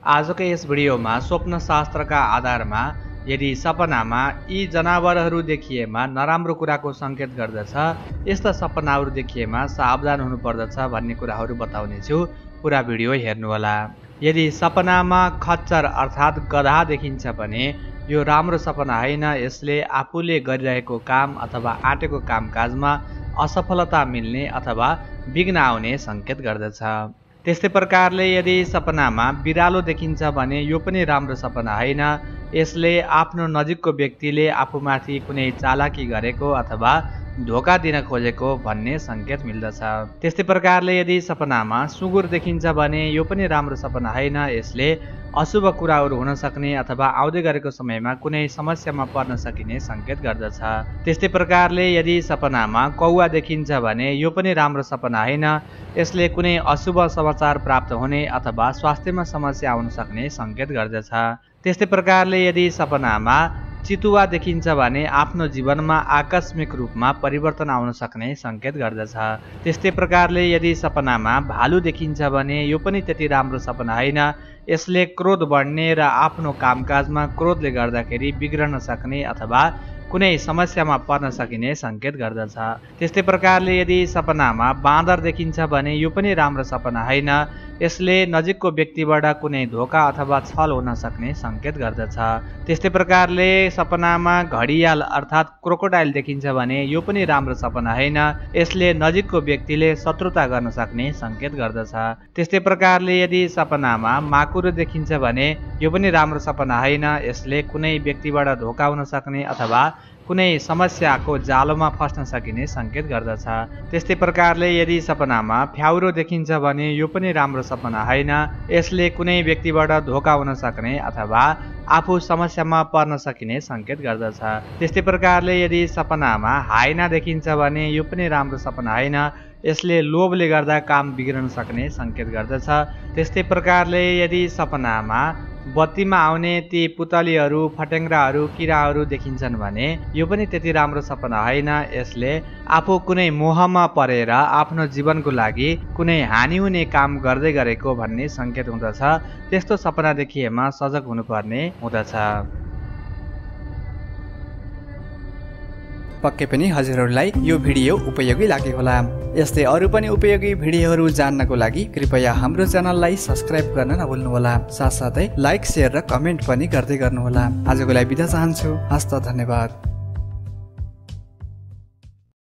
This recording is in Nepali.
आजको यस भिडियोमा स्वप्न शास्त्रका आधारमा यदि सपनामा यी जनावरहरू देखिएमा नराम्रो कुराको संकेत गर्दछ, यस्ता सपनाहरू देखिएमा सावधान हुनुपर्दछ भन्ने कुराहरू बताउनेछु। पुरा भिडियो हेर्नुहोला। यदि सपनामा खच्चर अर्थात् गधा देखिन्छ भने यो राम्रो सपना होइन। यसले आफूले गरिरहेको काम अथवा आँटेको कामकाजमा असफलता मिल्ने अथवा विघ्न आउने संकेत गर्दछ। त्यस्तै प्रकारले यदि सपनामा बिरालो देखिन्छ भने यो पनि राम्रो सपना होइन। यसले आफ्नो नजिकको व्यक्तिले आफूमाथि कुनै चालाकी गरेको अथवा धोका दिन खोजेको भन्ने संकेत मिल्दछ। त्यस्तै प्रकारले यदि सपनामा सुँगुर देखिन्छ भने यो पनि राम्रो सपना होइन। यसले अशुभ कुराहरू हुन सक्ने अथवा आउँदै गरेको समयमा कुनै समस्यामा पर्न सकिने संकेत गर्दछ। त्यस्तै प्रकारले यदि सपनामा कौवा देखिन्छ भने यो पनि राम्रो सपना होइन। यसले कुनै अशुभ समाचार प्राप्त हुने अथवा स्वास्थ्यमा समस्या आउन सक्ने संकेत गर्दछ। त्यस्तै प्रकारले यदि सपनामा चितुवा देखिन्छ भने आफ्नो जीवनमा आकस्मिक रूपमा परिवर्तन आउन सक्ने संकेत गर्दछ। त्यस्तै प्रकारले यदि सपनामा भालु देखिन्छ भने यो पनि त्यति राम्रो सपना होइन। यसले क्रोध बढ्ने र आफ्नो कामकाजमा क्रोधले गर्दाखेरि बिग्रन सक्ने अथवा कुनै समस्यामा पर्न सकिने संकेत गर्दछ। त्यस्तै प्रकारले यदि सपनामा बाँदर देखिन्छ भने यो पनि राम्रो सपना होइन। यसले नजिकको व्यक्तिबाट कुनै धोका अथवा छल हुन सक्ने संकेत गर्दछ। त्यस्तै प्रकारले सपनामा घडियाल अर्थात् क्रोकोडाइल देखिन्छ भने यो पनि राम्रो सपना होइन। यसले नजिकको व्यक्तिले शत्रुता गर्न सक्ने संकेत गर्दछ। त्यस्तै प्रकारले यदि सपनामा माकुरो देखिन्छ भने यो पनि राम्रो सपना होइन। यसले कुनै व्यक्तिबाट धोका हुन सक्ने अथवा कुनै समस्याको जालोमा फस्न सकिने संकेत गर्दछ। त्यस्तै प्रकारले यदि सपनामा फ्याउरो देखिन्छ भने यो पनि राम्रो सपना होइन। यसले कुनै व्यक्तिबाट धोका हुन सक्ने अथवा आफू समस्यामा पर्न सकिने संकेत गर्दछ। त्यस्तै प्रकारले यदि सपनामा हाइना देखिन्छ भने यो पनि राम्रो सपना होइन। यसले लोभले गर्दा काम बिग्रन सक्ने संकेत गर्दछ। त्यस्तै प्रकारले यदि सपनामा बत्तीमा आउने ती पुतलीहरू, फटेङ्ग्राहरू, किराहरू देखिन्छन् भने यो पनि त्यति राम्रो सपना होइन। यसले आफू कुनै मोहमा परेर आफ्नो जीवनको लागि कुनै हानि हुने काम गर्दै गरेको भन्ने संकेत हुँदछ। त्यस्तो सपना देखिएमा सजग हुनुपर्ने हुँदछ। पक्कै पनि हजुरहरूलाई यो भिडियो उपयोगी लाग्यो होला। यस्तै अरू पनि उपयोगी भिडियोहरू जान्नको लागि कृपया हाम्रो च्यानललाई सब्स्क्राइब गर्न नभुल्नुहोला। साथसाथै लाइक, सेयर र कमेन्ट पनि गर्दै गर्नुहोला। आजको लागि बिदा चाहन्छु। हस्त धन्यवाद।